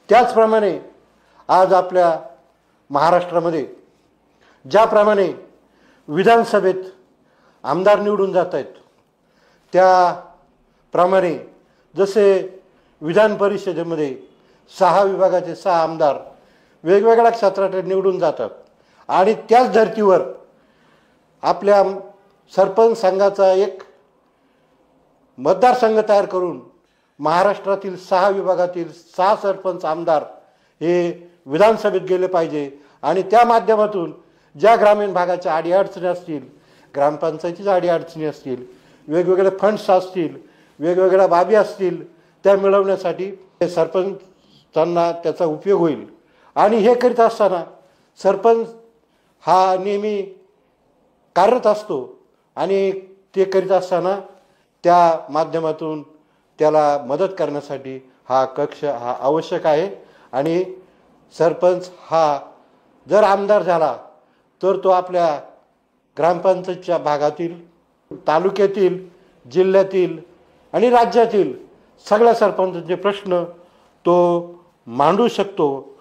त्याचप्रमाणे आज आपल्या महाराष्ट्रामध्ये ज्याप्रमाणे विधानसभेत आमदार निवडून जात आहेत, त्याप्रमाणे जसे विधान परिषदेमध्ये 6 विभागाचे 6 आमदार वेगवेगळ्या क्षेत्रात निवडून जातात आणि त्याच धर्तीवर आपल्या सरपंच संघाचा एक मतदारसंघ तयार करून महाराष्ट्रातील 6 विभागातील 6 सरपंच आमदार हे विधानसभेत गेले पाहिजे आणि त्या माध्यमातून ज्या ग्रामीण भागाच्या अडीअडचणी असतील, ग्रामपंचायतीच्या अडीअडचणी असतील, वेगवेगळे फंड्स असतील, वेगवेगळ्या बाबी असतील, त्या मिळवण्यासाठी सरपंचांना त्याचा उपयोग होईल। आणि हे करीत असताना सरपंच हा नेहमी कार्यरत असतो आणि ते करीत असताना त्या माध्यमातून त्याला मदत करण्यासाठी हा कक्ष हा आवश्यक आहे। आणि सरपंच हा जर आमदार झाला तर तो आपल्या ग्रामपंचायतच्या भागातील, तालुक्यातील, जिल्ह्यातील आणि राज्यातील सगळ्या सरपंचांचे प्रश्न तो मांडू शकतो।